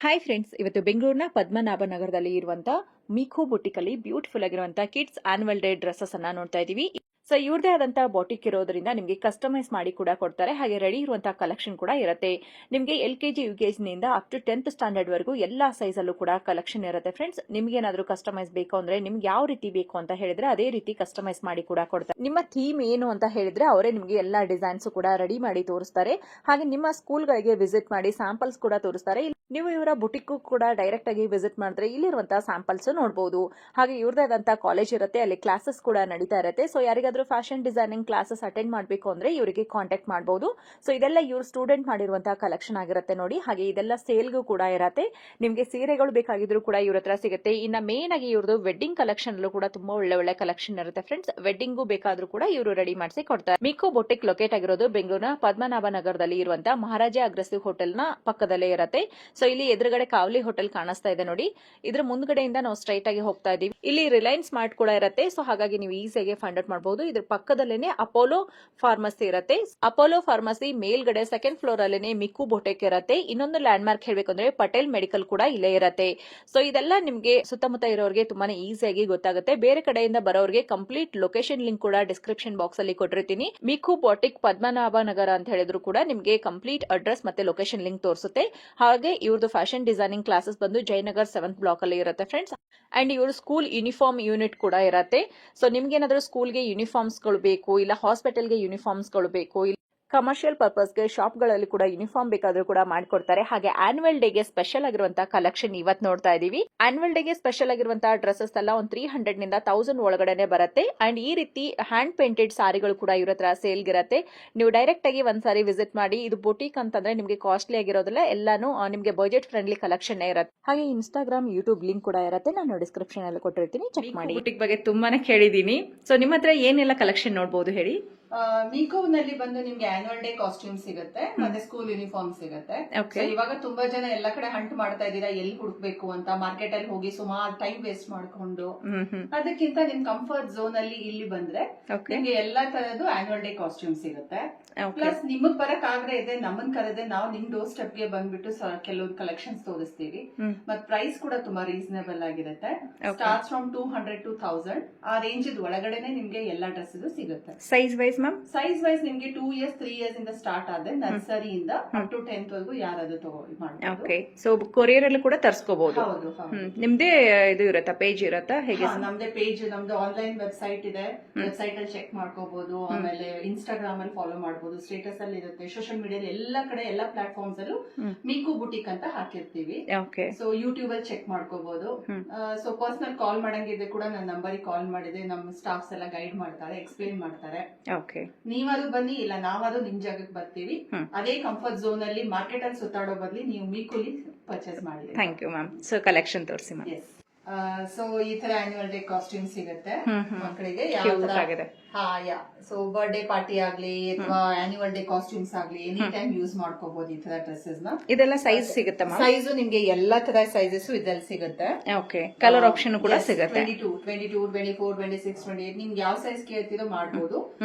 Hi friends, ಇವತ್ತು ಬೆಂಗಳೂರಿನ ಪದ್ಮನಾಭ ನಗರದಲ್ಲಿ ಇರುವಂತ ಮಿಕು ಬುಟಿಕ್ ಅಲ್ಲಿ ಬ್ಯೂಟಿಫುಲ್ ಆಗಿರುವಂತ ಕಿಡ್ಸ್ ಆನ್ಯುವಲ್ ಡೇ ಡ್ರೆಸ್ಸಸ್ ಅನ್ನ ನೋಡ್ತಾ ಇದೀವಿ. ಸೊ ಇವ್ರದೇ ಆದಂತಹ ಬೊಟಿಕ್ ಇರೋದ್ರಿಂದ ನಿಮಗೆ ಕಸ್ಟಮೈಸ್ ಮಾಡಿ ಕೂಡ ಕೊಡ್ತಾರೆ. ಹಾಗೆ ರೆಡಿ ಇರುವಂತಹ ಕಲೆಕ್ಷನ್ ಕೂಡ ಇರುತ್ತೆ. ನಿಮಗೆ LKG UKG ನಿಂದ ಅಪ್ ಟು 10th ಸ್ಟ್ಯಾಂಡರ್ಡ್ ವರೆಗೂ ಎಲ್ಲಾ ಸೈಜ್ ಅಲ್ಲೂ ಕೂಡ ಕಲೆಕ್ಷನ್ ಇರುತ್ತೆ. ಫ್ರೆಂಡ್ಸ್, ನಿಮ್ಗೆ ಏನಾದ್ರು ಕಸ್ಟಮೈಸ್ ಬೇಕು ಅಂದ್ರೆ ನಿಮ್ಗೆ ಯಾವ ರೀತಿ ಬೇಕು ಅಂತ ಹೇಳಿದ್ರೆ ಅದೇ ರೀತಿ ಕಸ್ಟಮೈಸ್ ಮಾಡಿ ಕೂಡ ಕೊಡ್ತಾರೆ. ನಿಮ್ಮ ಥೀಮ್ ಏನು ಅಂತ ಹೇಳಿದ್ರೆ ಅವರೇ ನಿಮಗೆ ಎಲ್ಲಾ ಡಿಸೈನ್ಸ್ ಕೂಡ ರೆಡಿ ಮಾಡಿ ತೋರಿಸ್ತಾರೆ. ಹಾಗೆ ನಿಮ್ಮ ಸ್ಕೂಲ್ಗಳಿಗೆ ವಿಸಿಟ್ ಮಾಡಿ ಸ್ಯಾಂಪಲ್ಸ್ ಕೂಡ ತೋರಿಸ್ತಾರೆ. ನೀವು ಇವರ ಬುಟಿಕ್ ಕೂಡ ಡೈರೆಕ್ಟ್ ಆಗಿ ವಿಸಿಟ್ ಮಾಡಿದ್ರೆ ಇಲ್ಲಿರುವಂತಹ ಸ್ಯಾಂಪಲ್ಸ್ ನೋಡಬಹುದು. ಹಾಗೆ ಇವ್ರದೇ ಆದಂತಹ ಕಾಲೇಜ್ ಇರುತ್ತೆ, ಅಲ್ಲಿ ಕ್ಲಾಸಸ್ ಕೂಡ ನಡೀತಾ ಇರುತ್ತೆ. ಸೊ ಯಾರಿಗಾದ್ರೂ ಫ್ಯಾಷನ್ ಡಿಸೈನಿಂಗ್ ಕ್ಲಾಸಸ್ ಅಟೆಂಡ್ ಮಾಡಬೇಕು ಅಂದ್ರೆ ಇವರಿಗೆ ಕಾಂಟ್ಯಾಕ್ಟ್ ಮಾಡಬಹುದು. ಸೊ ಇದೆಲ್ಲ ಇವ್ರ ಸ್ಟೂಡೆಂಟ್ ಮಾಡಿರುವಂತಹ ಕಲೆಕ್ಷನ್ ಆಗಿರುತ್ತೆ ನೋಡಿ. ಹಾಗೆ ಇದೆಲ್ಲ ಸೇಲ್ಗೂ ಕೂಡ ಇರುತ್ತೆ. ನಿಮಗೆ ಸೀರೆಗಳು ಬೇಕಾಗಿದ್ರು ಕೂಡ ಇವ್ರ ಹತ್ರ ಸಿಗುತ್ತೆ. ಇನ್ನ ಮೇನ್ ಆಗಿ ಇವ್ರದ್ದು ವೆಡ್ಡಿಂಗ್ ಕಲೆಕ್ಷನ್ ಅಲ್ಲೂ ಕೂಡ ತುಂಬಾ ಒಳ್ಳೆ ಕಲೆಕ್ಷನ್ ಇರುತ್ತೆ. ಫ್ರೆಂಡ್ಸ್, ವೆಡ್ಡಿಂಗು ಬೇಕಾದ್ರೂ ಕೂಡ ಇವರು ರೆಡಿ ಮಾಡಿಸಿ ಕೊಡ್ತಾರೆ. ಮಿಕು ಬೊಟಿಕ್ ಲೊಕೇಟ್ ಆಗಿರೋದು ಬೆಂಗಳೂರಿನ ಪದ್ಮನಾಭ ನಗರದಲ್ಲಿ ಇರುವಂತಹ ಮಹಾರಾಜ ಅಗ್ರೆಸಿವ್ ಹೋಟೆಲ್ ನ ಪಕ್ಕದಲ್ಲೇ ಇರುತ್ತೆ. ಸೊ ಇಲ್ಲಿ ಎದುರುಗಡೆ ಕಾವಲಿ ಹೋಟೆಲ್ ಕಾಣಿಸ್ತಾ ಇದೆ ನೋಡಿ. ಇದ್ರ ಮುಂದ್ಗಡೆಯಿಂದ ನಾವು ಸ್ಟ್ರೈಟ್ ಆಗಿ ಹೋಗ್ತಾ ಇದೀವಿ. ಇಲ್ಲಿ ರಿಲಯನ್ಸ್ ಮಾರ್ಟ್ ಕೂಡ ಇರುತ್ತೆ. ಸೊ ಹಾಗಾಗಿ ನೀವು ಈಸಿಯಾಗಿ ಫೈಂಡ್ ಔಟ್ ಮಾಡಬಹುದು. ಇದ್ರ ಪಕ್ಕದಲ್ಲೇನೆ ಅಪೋಲೋ ಫಾರ್ಮಸಿ ಇರುತ್ತೆ. ಅಪೋಲೋ ಫಾರ್ಮಸಿ ಮೇಲ್ಗಡೆ ಸೆಕೆಂಡ್ ಫ್ಲೋರ್ ಅಲ್ಲೇನೆ ಮಿಕು ಬೊಟೆಕ್ ಇರುತ್ತೆ. ಇನ್ನೊಂದು ಲ್ಯಾಂಡ್ ಮಾರ್ಕ್ ಹೇಳ್ಬೇಕು ಅಂದ್ರೆ ಪಟೇಲ್ ಮೆಡಿಕಲ್ ಕೂಡ ಇಲ್ಲೇ ಇರುತ್ತೆ. ಸೊ ಇದೆಲ್ಲ ನಿಮ್ಗೆ ಸುತ್ತಮುತ್ತ ಇರೋರಿಗೆ ತುಂಬಾನೇ ಈಸಿಯಾಗಿ ಗೊತ್ತಾಗುತ್ತೆ. ಬೇರೆ ಕಡೆಯಿಂದ ಬರೋರಿಗೆ ಕಂಪ್ಲೀಟ್ ಲೊಕೇಶನ್ ಲಿಂಕ್ ಕೂಡ ಡಿಸ್ಕ್ರಿಪ್ಷನ್ ಬಾಕ್ಸ್ ಅಲ್ಲಿ ಕೊಟ್ಟಿರ್ತೀನಿ. ಮಿಕು ಬೊಟಿಕ್ ಪದ್ಮನಾಭ ನಗರ ಅಂತ ಹೇಳಿದ್ರು ಕೂಡ ನಿಮ್ಗೆ ಕಂಪ್ಲೀಟ್ ಅಡ್ರೆಸ್ ಮತ್ತೆ ಲೊಕೇಶನ್ ಲಿಂಕ್ ತೋರಿಸುತ್ತೆ. ಹಾಗೆ ಇವ್ರದ್ದು ಫ್ಯಾಷನ್ ಡಿಸೈನಿಂಗ್ ಕ್ಲಾಸಸ್ ಬಂದು ಜಯನಗರ್ 7th ಬ್ಲಾಕ್ ಅಲ್ಲಿ ಇರುತ್ತೆ ಫ್ರೆಂಡ್ಸ್. ಅಂಡ್ ಇವರು ಸ್ಕೂಲ್ ಯೂನಿಫಾರ್ಮ್ ಯೂನಿಟ್ ಕೂಡ ಇರುತ್ತೆ. ಸೊ ನಿಮ್ಗೆ ಏನಾದ್ರು ಸ್ಕೂಲ್ಗೆ ಯೂನಿಫಾರ್ಮ್ಸ್ ಗಳು ಬೇಕು, ಇಲ್ಲ ಹಾಸ್ಪಿಟಲ್ಗೆ ಯೂನಿಫಾರ್ಮ್ಸ್ ಗಳು ಬೇಕು, ಕಮರ್ಷಿಯಲ್ ಪರ್ಪಸ್ಗೆ ಶಾಪ್ಗಳಲ್ಲಿ ಕೂಡ ಯೂನಿಫಾರ್ಮ್ ಬೇಕಾದ್ರೂ ಕೂಡ ಮಾಡ್ಕೊಡ್ತಾರೆ. ಹಾಗೆ ಆನ್ಯುವಲ್ ಡೇಗೆ ಸ್ಪೆಷಲ್ ಆಗಿರುವಂತಹ ಕಲೆಕ್ಷನ್ ಇವತ್ತು ನೋಡ್ತಾ ಇದೀವಿ. ಆನ್ಯುವಲ್ ಡೇಗೆ ಸ್ಪೆಷಲ್ ಆಗಿರುವಂತಹ ಡ್ರೆಸ್ಸಸ್ ಎಲ್ಲ ಒಂದು 300 ನಿಂದ 1000 ಒಳಗಡೆ ಬರುತ್ತೆ. ಅಂಡ್ ಈ ರೀತಿ ಹ್ಯಾಂಡ್ ಪೇಂಟೆಡ್ ಸಾರಿಗಳು ಕೂಡ ಇವ್ರ ಹತ್ರ ಸೇಲ್ಗಿರುತ್ತೆ. ನೀವು ಡೈರೆಕ್ಟ್ ಆಗಿ ಒಂದ್ಸಾರಿ ವಿಸಿಟ್ ಮಾಡಿ. ಇದು ಬುಟಿಕ್ ಅಂತಂದ್ರೆ ನಿಮ್ಗೆ ಕಾಸ್ಟ್ಲಿ ಆಗಿರೋದಿಲ್ಲ, ಎಲ್ಲಾನು ನಿಮ್ಗೆ ಬಜೆಟ್ ಫ್ರೆಂಡ್ಲಿ ಕಲೆಕ್ಷನ್ ಇರುತ್ತೆ. ಹಾಗೆ ಇನ್ಸ್ಟಾಗ್ರಾಮ್, ಯೂಟ್ಯೂಬ್ ಲಿಂಕ್ ಕೂಡ ಇರುತ್ತೆ. ನಾನು ಡಿಸ್ಕ್ರಿಪ್ಷನ್ ಅಲ್ಲಿ ಕೊಟ್ಟಿರ್ತೀನಿ, ಚೆಕ್ ಮಾಡಿ. ಬುಟಿಕ್ ಬಗ್ಗೆ ತುಂಬಾನೇ ಕೇಳಿದೀನಿ. ಸೊ ನಿಮ್ಮ ಹತ್ರ ಏನೆಲ್ಲ ಕಲೆಕ್ಷನ್ ನೋಡಬಹುದು ಹೇಳಿ? ಮಿಕೋನಲ್ಲಿ ಬಂದು ನಿಮ್ಗೆ ಆನ್ಯುವಲ್ ಡೇ ಕಾಸ್ಟ್ಯೂಮ್ ಸಿಗುತ್ತೆ, ಮತ್ತೆ ಸ್ಕೂಲ್ ಯೂನಿಫಾರ್ಮ್ ಸಿಗುತ್ತೆ. ಇವಾಗ ತುಂಬಾ ಜನ ಎಲ್ಲಾ ಕಡೆ ಹಂಟ್ ಮಾಡ್ತಾ ಇದೀರಾ ಎಲ್ಲಿ ಹುಡುಕ್ಬೇಕು ಅಂತ. ಮಾರ್ಕೆಟ್ ಅಲ್ಲಿ ಹೋಗಿ ಸುಮಾರು ಟೈಮ್ ವೇಸ್ಟ್ ಮಾಡ್ಕೊಂಡು, ಅದಕ್ಕಿಂತ ನಿಮ್ ಕಂಫರ್ಟ್ ಝೋನ್ ಅಲ್ಲಿ ಇಲ್ಲಿ ಬಂದ್ರೆ ನಿಮ್ಗೆ ಎಲ್ಲಾ ತರದ್ದು ಆನ್ಯುವಲ್ ಡೇ ಕಾಸ್ಟ್ಯೂಮ್ ಸಿಗುತ್ತೆ. ಪ್ಲಸ್ ನಿಮಗ್ ಬರಕ್ ಆಗ್ರೆ ಇದೆ, ನಮ್ಮನ್ ಕರೆದೆ ನಾವು ನಿಮ್ ಡೋರ್ ಸ್ಟೆಪ್ ಗೆ ಬಂದ್ಬಿಟ್ಟು ಕೆಲವೊಂದು ಕಲೆಕ್ಷನ್ಸ್ ತೋರಿಸ್ತೀವಿ. ಮತ್ ಪ್ರೈಸ್ ಕೂಡ ತುಂಬಾ ರೀಸನೇಬಲ್ ಆಗಿರುತ್ತೆ. ಸ್ಟಾರ್ಟ್ ಫ್ರಮ್ 200 to 1000 ಆ ರೇಂಜ್ ಒಳಗಡೆನೆ ನಿಮ್ಗೆ ಎಲ್ಲಾ ಡ್ರೆಸ್ ಸಿಗುತ್ತೆ. ಸೈಜ್ ವೈಸ್ ಸೈಜ್ ವೈಸ್ ನಿಮ್ಗೆ 2 years 3 years ಇಂದ ಸ್ಟಾರ್ಟ್ ಆದ್ರೆ ನರ್ಸರಿಯಿಂದ ಅಪ್ ಟು 10th ವರೆಗೂ ಯಾರಾದ್ರೂ ಓಕೆ. ಸೊ ಕೊರಿಯರ್ ಅಲ್ಲಿ ಕೂಡ ತರಿಸ್ಕೋಬಹುದು. ನಿಮ್ದೇ ಇದು ಇರತ್ತಾ, ಪೇಜ್ ಇರತ್ತಾ ಹೇಗೆ? ನಮ್ದೇ ಪೇಜ್, ನಮ್ದು ಆನ್ಲೈನ್ ವೆಬ್ಸೈಟ್ ಇದೆ. ವೆಬ್ಸೈಟ್ ಅಲ್ಲಿ ಚೆಕ್ ಮಾಡ್ಕೋಬಹುದು. ಆಮೇಲೆ ಇನ್ಸ್ಟಾಗ್ರಾಮ್ ಅಲ್ಲಿ ಫಾಲೋ ಮಾಡಬಹುದು, ಸ್ಟೇಟಸ್ ಅಲ್ಲಿ ಇರುತ್ತೆ, ಸೋಷಿಯಲ್ ಮೀಡಿಯಾ ಎಲ್ಲಾ ಕಡೆ ಎಲ್ಲಾ ಪ್ಲಾಟ್ಫಾರ್ಮ್ಸ್ ಅಲ್ಲೂ ಮಿಕು ಬುಟಿಕ್ ಅಂತ ಹಾಕಿರ್ತೀವಿ. ಸೊ ಯೂಟ್ಯೂಬ್ ಅಲ್ಲಿ ಚೆಕ್ ಮಾಡ್ಕೋಬಹುದು. ಸೊ ಪರ್ಸನಲ್ ಕಾಲ್ ಮಾಡಂಗಿದ್ರೆ ಕೂಡ ನನ್ನ ನಂಬರಿಗೆ ಕಾಲ್ ಮಾಡಿದ್ರೆ ನಮ್ಮ ಸ್ಟಾಫ್ಸ್ ಎಲ್ಲ ಗೈಡ್ ಮಾಡ್ತಾರೆ, ಎಕ್ಸ್ಪ್ಲೇನ್ ಮಾಡ್ತಾರೆ. ನೀವಾದ್ರೂ ಬನ್ನಿ, ಇಲ್ಲ ನಾವಾದ್ರೂ ನಿಮ್ ಜಾಗಕ್ಕೆ ಬರ್ತೀವಿ. ಅದೇ ಕಂಫರ್ಟ್ ಝೋನ್ ಅಲ್ಲಿ ಮಾರ್ಕೆಟ್ ಅಲ್ಲಿ ಸುತ್ತಾಡೋ ಬದಲಿ ನೀವು ಮಿಕುಲಿ ಪರ್ಚೇಸ್ ಮಾಡಿ. Thank you ma'am. So collection ತೋರಿಸಿ ಮ್ಯಾಮ್. ಸೊ ಈ ತರ ಆನ್ಯುವಲ್ ಡೇ ಕಾಸ್ಟ್ಯೂಮ್ ಸಿಗುತ್ತೆ ಮಕ್ಕಳಿಗೆ. ಸೊ ಬರ್ಡೇ ಪಾರ್ಟಿ ಆಗ್ಲಿ ಅಥವಾ ಆನ್ಯುವಲ್ ಡೇ ಕಾಸ್ಟ್ಯೂಮ್ಸ್ ಆಗ್ಲಿ ಎನಿ ಟೈಮ್ ಯೂಸ್ ಮಾಡ್ಕೋಬಹುದು ಈ ತರ ಡ್ರೆಸ್ಸಸ್ ನ. ಇದೆಲ್ಲ ಸೈಜ್ ಸಿಗುತ್ತೆ? ಸೈಜ್ ನಿಮ್ಗೆ ಎಲ್ಲಾ ತರ ಸೈಜಸ್ ಇದ್ರಲ್ಲಿ ಸಿಗುತ್ತೆ. ಓಕೆ. ಕಲರ್ ಆಪ್ಷನ್ ಕೂಡ ಸಿಗುತ್ತೆ. 22, 24, 26, 28 ನಿಮ್ಗೆ ಯಾವ ಸೈಜ್ ಕೇಳ್ತಿರೋ ಮಾಡಬಹುದು.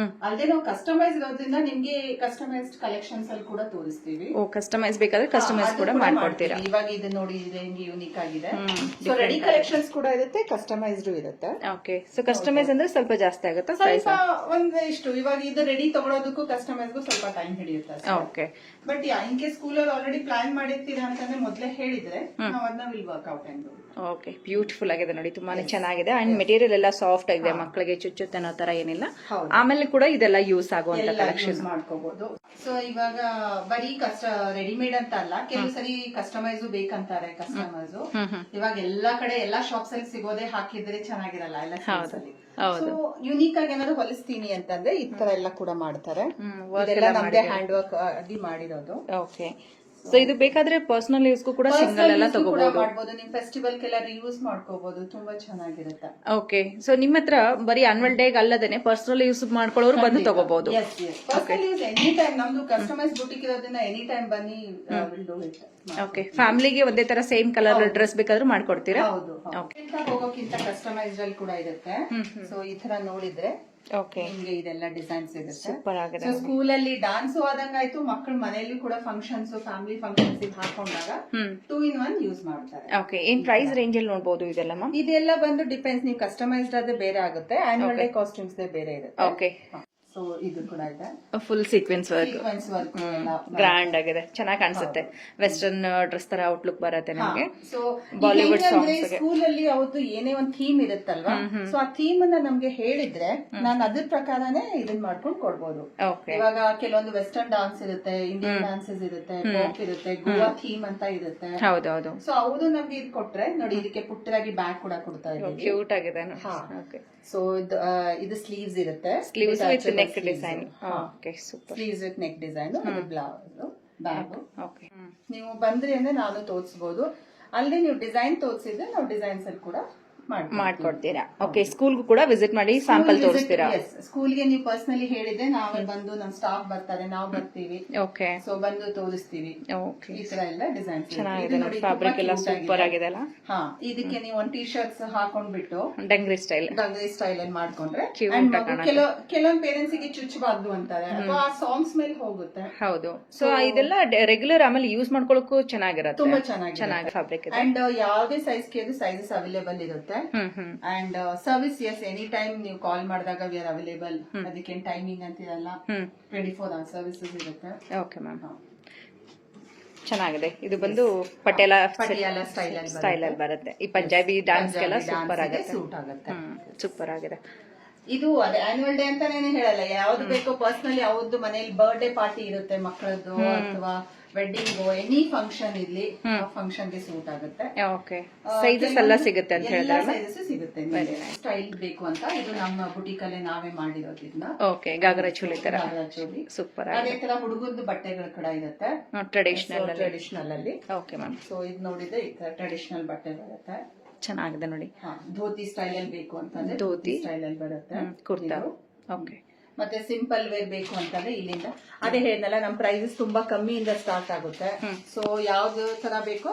ಅಲ್ಲದೆ ನಾವು ಕಸ್ಟಮೈಸ್ ಇರೋದ್ರಿಂದ ನಿಮ್ಗೆ ಕಸ್ಟಮೈಸ್ಡ್ ಕಲೆಕ್ಷನ್ಸ್ ಅಲ್ಲಿ ಕೂಡ ತೋರಿಸ್ತೀವಿ. ಕಸ್ಟಮೈಸ್ ಬೇಕಾದ್ರೆ ಕಸ್ಟಮೈಸ್ ಕೂಡ ಮಾಡ್ಕೊಡ್ತೀರಾ? ಇವಾಗ ಇದು ನೋಡಿ, ಇದೆ ಯೂನಿಕ್ ಆಗಿದೆ. ಸೊ ರೆಡಿ ಕಲೆಕ್ಷನ್ಸ್ ಕೂಡ ಇರುತ್ತೆ, ಕಸ್ಟಮೈಸ್ಡ್ ಇರುತ್ತೆ. ಓಕೆ. ಸೊ ಕಸ್ಟಮೈಸ್ ಅಂದ್ರೆ ಸ್ವಲ್ಪ ಜಾಸ್ತಿ ಆಗುತ್ತೆ ಪ್ರೈಸ್? ಒಂದಿಷ್ಟು. ಇವಾಗ ಇದು ರೆಡಿ ತಗೊಳೋದಕ್ಕೂ ಕಸ್ಟಮೈಸ್ಗೂ ಸ್ವಲ್ಪ ಟೈಮ್ ಹಿಡಿಯುತ್ತೆ. ಓಕೆ. ಬಟ್ ಇನ್ ಕೇಸ್ ಸ್ಕೂಲಲ್ಲಿ ಆಲ್ರೆಡಿ ಪ್ಲಾನ್ ಮಾಡಿರ್ತೀರಾ ಅಂತಂದ್ರೆ ಮೊದಲೇ ಹೇಳಿದ್ರೆ ನಾವು ಅದನ್ನ ವಿಲ್ ವರ್ಕ್ಔಟ್ ಎಂದು. ಓಕೆ. ಬ್ಯೂಟಿಫುಲ್ ಆಗಿದೆ ನೋಡಿ, ತುಂಬಾನೇ ಚೆನ್ನಾಗಿದೆ. ಅಂಡ್ ಮೆಟೀರಿಯಲ್ ಎಲ್ಲ ಸಾಫ್ಟ್ ಆಗಿದೆ, ಮಕ್ಕಳಿಗೆ ಚುಚ್ಚುತ್ತೆ ಅನ್ನೋ ತರ ಏನಿಲ್ಲ. ಆಮೇಲೆ ಕೂಡ ಇದೆಲ್ಲ ಯೂಸ್ ಆಗುವಂತ ಕಲೆಕ್ಷನ್ ಮಾಡ್ಕೋಬಹುದು. ಸೊ ಇವಾಗ ಬರೀ ರೆಡಿಮೇಡ್ ಅಂತ ಅಲ್ಲ, ಕೆಲವು ಸರಿ ಕಸ್ಟಮೈಸ್ ಬೇಕಂತಾರೆ ಕಸ್ಟಮರ್ಸ್. ಇವಾಗ ಎಲ್ಲಾ ಕಡೆ ಎಲ್ಲಾ ಶಾಪ್ಸ್ ಅಲ್ಲಿ ಸಿಗೋದೇ ಹಾಕಿದ್ರೆ ಚೆನ್ನಾಗಿರಲ್ಲ ಎಲ್ಲ. ಸೊ ಯುನೀಕ್ ಆಗಿ ಏನಾದ್ರು ಹೊಲಿಸ್ತೀನಿ ಅಂತಂದ್ರೆ ಈ ತರ ಎಲ್ಲ ಕೂಡ ಮಾಡ್ತಾರೆ. ಇದೆಲ್ಲ ನಮ್ದೇ ಹ್ಯಾಂಡ್ ವರ್ಕ್ ಆಗಿ ಮಾಡಿರೋದು. ಓಕೆ. ಸೊ ಇದು ಬೇಕಾದ್ರೆ ಪರ್ಸನಲ್ ಯೂಸ್ಗೂ ಕೂಡ ಸಿಂಗಲ್ ಎಲ್ಲ ತಗೋಬಹುದು. ನಿಮ್ ಫೆಸ್ಟಿವಲ್ ಕೆಲ್ಲ ಯೂಸ್ ಮಾಡ್ಕೋಬಹುದು, ತುಂಬಾ ಚೆನ್ನಾಗಿರುತ್ತೆ. ಓಕೆ. ಸೊ ನಿಮ್ಮ ಹತ್ರ ಬರೀ ಆನ್ಯುವಲ್ ಡೇ ಅಲ್ಲದೇನೆ ಪರ್ಸನಲ್ ಯೂಸ್ ಮಾಡ್ಕೊಳ್ಳೋರು ಬಂದು ತಗೋಬಹುದು. ಎನಿ ಟೈಮ್ ನಮ್ದು ಕಸ್ಟಮೈಸ್ ಬುಟಿಕ್ ಇರೋದ್ರಿಂದ ಎನಿ ಟೈಮ್ ಬನ್ನಿ. ಓಕೆ. ಫ್ಯಾಮಿಲಿಗೆ ಒಂದೇ ತರ ಸೇಮ್ ಕಲರ್ ಡ್ರೆಸ್ ಬೇಕಾದ್ರೂ ಮಾಡ್ಕೊಡ್ತೀರಾ? ಹೌದು. ಹೋಗೋಕ್ಕಿಂತ ಕಸ್ಟಮೈಸ್ಡ್ ಅಲ್ಲಿ ಕೂಡ ಇರುತ್ತೆ. ಸೊ ಈ ತರ ನೋಡಿದ್ರೆ ಓಕೆ, ನಿಮ್ಗೆ ಇದೆಲ್ಲ ಡಿಸೈನ್ ಸಿಗುತ್ತೆ. ಸೂಪರ್ ಆಗಿದೆ. ಸೊ ಸ್ಕೂಲಲ್ಲಿ ಡಾನ್ಸ್ ಆದಂಗಾಯ್ತು, ಮಕ್ಕಳು ಮನೆಯಲ್ಲಿ ಕೂಡ ಫಂಕ್ಷನ್ಸ್, ಫ್ಯಾಮಿಲಿ ಫಂಕ್ಷನ್ಸ್ ಹಾಕೊಂಡಾಗ 2 in 1 ಯೂಸ್ ಮಾಡ್ತಾರೆ. ಓಕೆ, ಏನ್ ಪ್ರೈಸ್ ರೇಂಜ್ ಅಲ್ಲಿ ನೋಡಬಹುದು ಇದೆಲ್ಲ ಮ್ಯಾಮ್? ಇದೆಲ್ಲ ಬಂದು ಡಿಪೆಂಡ್ಸ್, ನೀವು ಕಸ್ಟಮೈಸ್ಡ್ ಆದ್ರೆ ಬೇರೆ ಆಗುತ್ತೆ, ಆನ್ಯುವಲ್ ಡೇ ಕಾಸ್ಟ್ಯೂಮ್ಸ್ ಬೇರೆ ಇರುತ್ತೆ. ಓಕೆ, ಸೊ ಇದು ಕೂಡ ಇದೆ, full sequence work, sequence work grand ಆಗಿದೆ, ಚೆನ್ನಾಗಿ ಕಾಣಿಸುತ್ತೆ. ವೆಸ್ಟರ್ನ್ ಡ್ರೆಸ್ ತರ ಔಟ್ಲುಕ್ ಬರುತ್ತೆ ನಮಗೆ. ಸೊ ಬಾಲಿವುಡ್ ಸ್ಕೂಲ್ ಅಲ್ಲಿ ಅವತ್ತು ಏನೇ ಒಂದು ಥೀಮ್ ಇರುತ್ತಲ್ವಾ, ಸೊ ಆ ಥೀಮ್ ಅನ್ನ ನಮ್ಗೆ ಹೇಳಿದ್ರೆ ನಾನು ಅದ್ರ ಪ್ರಕಾರನೇ ಇದನ್ ಮಾಡ್ಕೊಂಡು ಕೊಡ್ಬೋದು. ಇವಾಗ ಕೆಲವೊಂದು ವೆಸ್ಟರ್ನ್ ಡಾನ್ಸ್ ಇರುತ್ತೆ, ಇಂಡಿಯನ್ ಡಾನ್ಸಸ್ ಇರುತ್ತೆ, ಪಾಪ್ ಇರುತ್ತೆ, ಗೋವಾ ಥೀಮ್ ಅಂತ ಇರುತ್ತೆ. ಹೌದೌದು. ಸೊ ಅವ್ರು ನಮ್ಗೆ ಇದು ಕೊಟ್ರೆ ನೋಡಿ, ಇದಕ್ಕೆ ಪುಟ್ಟದಾಗಿ ಬ್ಯಾಗ್ ಕೂಡ ಕೊಡ್ತಾ ಇದ್ದೀವಿ. ಕ್ಯೂಟ್ ಆಗಿದೆ. ಸೊ ಇದು ಸ್ಲೀವ್ಸ್ ಇರುತ್ತೆ, sleeves with neck design. Okay, super. Sleeves with neck design, ಇದು ಬ್ಲೌಸ್, ಬ್ಯಾಗ್. ಓಕೆ, ನೀವು ಬಂದ್ರಿ ಅಂದ್ರೆ ನಾನು ತೋರಿಸಬಹುದು. ಅಲ್ಲದೆ ನೀವು ಡಿಸೈನ್ ತೋರಿಸಿದ್ರೆ ನಾವು ಡಿಸೈನ್ಸ್ ಅಲ್ಲಿ ಕೂಡ ಮಾಡ್ಕೊಡ್ತೀರಾ. ಓಕೆ, ಸ್ಕೂಲ್ಗೂ ಕೂಡ ವಿಸಿಟ್ ಮಾಡಿ ಸ್ಯಾಂಪಲ್ ತೋರಿಸ್ತೀರಾ? ಸ್ಕೂಲ್ಗೆ ನೀವು ಪರ್ಸನಲಿ ಹೇಳಿದ್ರೆ ನಾವೇ ಬಂದು, ನಮ್ ಸ್ಟಾಫ್ ಬರ್ತಾರೆ, ನಾವು ಬರ್ತೀವಿ. ಓಕೆ, ಸೊ ಬಂದು ತೋರಿಸ್ತೀವಿ. ಓಕೆ, ಈ ತರ ಎಲ್ಲ ಡಿಸೈನ್ ಚೆನ್ನಾಗಿದೆ. ಫ್ಯಾಬ್ರಿಕ್ ಎಲ್ಲ ಸೂಪರ್ ಆಗಿದೆ ಅಲ್ಲ? ಹಾ, ಇದಕ್ಕೆ ನೀವು ಒಂದು ಟೀ-ಶರ್ಟ್ಸ್ ಹಾಕೊಂಡ್ಬಿಟ್ಟು ಡಂಗ್ರಿ ಸ್ಟೈಲ್ ಅಲ್ಲಿ ಮಾಡ್ಕೊಂಡ್ರೆ, ಕೆಲವೊಂದು ಪೇರೆಂಟ್ಸ್ ಗೆ ಚುಚ್ಚಬಾರ್ದು ಅಂತಾರೆ, ಅಥವಾ ಆ ಸಾಂಗ್ಸ್ ಮೇಲೆ ಹೋಗುತ್ತೆ. ಹೌದು. ಸೊ ಇದೆಲ್ಲ ರೆಗ್ಯುಲರ್ ಆಮೇಲೆ ಯೂಸ್ ಮಾಡ್ಕೊಳ್ಳೋಕು ಚೆನ್ನಾಗಿರುತ್ತೆ, ತುಂಬಾ ಚೆನ್ನಾಗಿ ಫ್ಯಾಬ್ರಿಕ್ ಇದೆ. ಅಂಡ್ ಯಾವುದೇ ಸೈಜ್ ಕೇಳಿದ್ರೆ ಸೈಜಸ್ ಅವೈಲೇಬಲ್ ಇರುತ್ತೆ. And service, yes, any time ನೀವು ಕಾಲ್ ಮಾಡಿದಾಗ ವಿ ಆರ್ ಅವೈಲೇಬಲ್. ಅದಕ್ಕೆ ಟೈಮಿಂಗ್ ಅಂತಿರಲ್ಲ, 24 hours ಸರ್ವಿಸಸ್ ಇರುತ್ತೆ. ಓಕೆ ಮ್ಯಾಮ್, ಚೆನ್ನಾಗಿದೆ. ಇದು ಬಂದು ಪಟೇಲ ಸ್ಟೈಲ್ ಅಲ್ಲಿ ಬರುತ್ತೆ. ಈ ಪಂಜಾಬಿ ಡಾನ್ಸ್ ಗೆಲ್ಲ ಸೂಪರ್ ಆಗುತ್ತೆ, ಸೂಟ್ ಆಗುತ್ತೆ. ಸೂಪರ್ ಆಗಿದೆ. ಇದು ಅದೇ ಆನ್ಯುವಲ್ ಡೇ ಅಂತಾನೇನೆ ಹೇಳಲ್ಲ, ಯಾವ್ದು ಬೇಕೋ ಪರ್ಸನಲಿ, ಯಾವ್ದು ಮನೇಲಿ ಬರ್ಡೇ ಪಾರ್ಟಿ ಇರುತ್ತೆ ಮಕ್ಕಳದ್ದು, ಅಥವಾ ವೆಡ್ಡಿಂಗ್, ಎನಿ ಫಂಕ್ಷನ್ ಇರ್ಲಿ, ಫಂಕ್ಷನ್ ಗೆ ಸೂಟ್ ಆಗುತ್ತೆ. ಓಕೆ, ಸೈಜಸ್ ಎಲ್ಲ ಸಿಗುತ್ತೆ ಅಂತ ಹೇಳಿದ್ರೆ ಸೈಜಸ್ ಸಿಗುತ್ತೆ. ಸ್ಟೈಲ್ ಬೇಕು ಅಂತ ಇದು ನಮ್ಮ ಬುಟಿಕ್ ಅಲ್ಲೇ ನಾವೇ ಮಾಡಿರೋದ್ರಿಂದ. ಓಕೆ, ಗಾಗ್ರಾ ಚೋಲಿ ತರ ಸೂಪರ್. ಅದೇ ತರ ಹುಡುಗರದ್ದು ಬಟ್ಟೆಗಳು ಕೂಡ ಇರುತ್ತೆ, ಟ್ರೆಡಿಷನಲ್ ಅಲ್ಲಿ. ಓಕೆ ಮ್ಯಾಮ್, ಸೊ ಇದು ನೋಡಿದ್ರೆ ಈ ತರ ಟ್ರೆಡಿಷನಲ್ ಬಟ್ಟೆ ಬರುತ್ತೆ, ಚೆನ್ನಾಗಿದೆ ನೋಡಿ. ಧೋತಿ ಸ್ಟೈಲ್ ಅಲ್ಲಿ ಬೇಕು ಅಂತಂದ್ರೆ ಧೋತಿ ಸ್ಟೈಲ್ ಅಲ್ಲಿ ಬರುತ್ತೆ, ಕುರ್ತಾ. ಓಕೆ, ಮತ್ತೆ ಸಿಂಪಲ್ ವೇರ್ ಬೇಕು ಅಂತಂದ್ರೆ ಇಲ್ಲಿಂದ, ಅದೇ ಹೇಳಿದ್ನಲ್ಲ, ನಮ್ ಪ್ರೈಸಸ್ ತುಂಬಾ ಕಮ್ಮಿಯಿಂದ ಸ್ಟಾರ್ಟ್ ಆಗುತ್ತೆ. ಸೊ ಯಾವ್ದು ತರ ಬೇಕೋ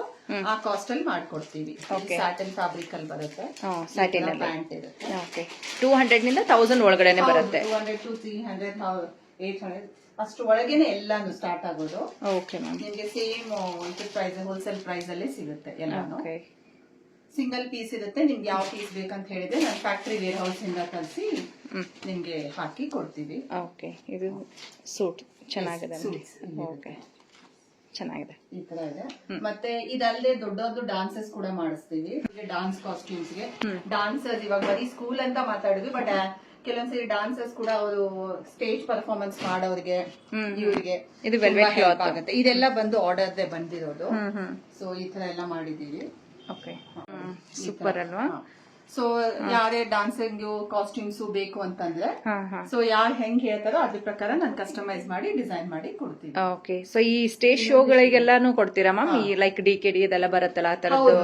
ಆ ಕಾಸ್ಟ್ ಅಲ್ಲಿ ಮಾಡ್ಕೊಡ್ತೀವಿ. ಸ್ಯಾಟಿನ್ ಫ್ಯಾಬ್ರಿಕ್ ಅಲ್ಲಿ ಬರುತ್ತೆ, ಸ್ಯಾಟಿನ್ ಪ್ಯಾಂಟ್ ಇರುತ್ತೆ. ಓಕೆ, 200 ನಿಂದ 1000 ಒಳಗಡೆನೆ ಬರುತ್ತೆ. 200 to 300, 800 ಅಷ್ಟು ಒಳಗೇನೆ ಎಲ್ಲಾನು ಸ್ಟಾರ್ಟ್ ಆಗೋದು. ಓಕೆ ಮ್ಯಾಮ್, ನಿಮ್ಗೆ ಸೇಮ್ ಪ್ರೈಸ್, ಹೋಲ್ಸೇಲ್ ಪ್ರೈಸ್ ಅಲ್ಲೇ ಸಿಗುತ್ತೆ ಎಲ್ಲಾನು. ಸಿಂಗಲ್ ಪೀಸ್ ಇರುತ್ತೆ, ನಿಮ್ಗೆ ಯಾವ ಪೀಸ್ ಬೇಕಂತ ಹೇಳಿದ್ರೆ ನಾನು ಫ್ಯಾಕ್ಟರಿ ವೇರ್ ಹೌಸ್ ಇಂದ ತರಿಸಿ ನಿಮ್ಗೆ ಹಾಕಿ ಕೊಡ್ತೀವಿ. ಓಕೆ, ಇದು ಸೂಟ್ ಚೆನ್ನಾಗಿದೆ. ಓಕೆ, ಚೆನ್ನಾಗಿದೆ. ಈ ತರ ಇದೆ. ಮತ್ತೆ ಇದಲ್ಲದೆ ದೊಡ್ಡದು ಡಾನ್ಸಸ್ ಕೂಡ ಮಾಡಿಸ್ತೀವಿ. ಡಾನ್ಸ್ ಕಾಸ್ಟ್ಯೂಮ್ಸ್ ಗೆ ಡಾನ್ಸರ್ಸ್, ಇವಾಗ ಬರೀ ಸ್ಕೂಲ್ ಅಂತ ಮಾತಾಡಿದ್ವಿ, ಬಟ್ ಕೆಲವೊಂದ್ಸರಿ ಡಾನ್ಸರ್ಸ್ ಕೂಡ ಅವರು ಸ್ಟೇಜ್ ಪರ್ಫಾರ್ಮೆನ್ಸ್ ಮಾಡೋರಿಗೆ, ಇವ್ರಿಗೆ ಇದು ವೆಲ್ವೆಟ್ ಕ್ಲಾತ್ ಆಗುತ್ತೆ. ಇದೆಲ್ಲ ಬಂದು ಆರ್ಡರ್ ಬಂದಿರೋದು. ಸೊ ಈ ತರ ಎಲ್ಲ ಮಾಡಿದೀವಿ. ಓಕೆ, ಸೂಪರ್ ಅಲ್ವಾ? ಸೊ ಯಾರೇ ಡಾನ್ಸಿಂಗ್ ಕಾಸ್ಟ್ಯೂಮ್ಸ್ ಬೇಕು ಅಂತಂದ್ರೆ, ಸೊ ಯಾರು ಹೆಂಗ್ ಹೇಳ್ತಾರೋ ಅದ್ರ ಪ್ರಕಾರ ನಾನು ಕಸ್ಟಮೈಸ್ ಮಾಡಿ ಡಿಸೈನ್ ಮಾಡಿ ಕೊಡ್ತೀನಿ. ಓಕೆ, ಸೊ ಈ ಸ್ಟೇಜ್ ಶೋಗಳಿಗೆಲ್ಲಾನು ಕೊಡ್ತೀರಾ ಮ್ಯಾಮ್? ಈ ಲೈಕ್ DKD ಇದೆಲ್ಲ ಬರುತ್ತಲ್ಲ ಆ ತರದ್ದು?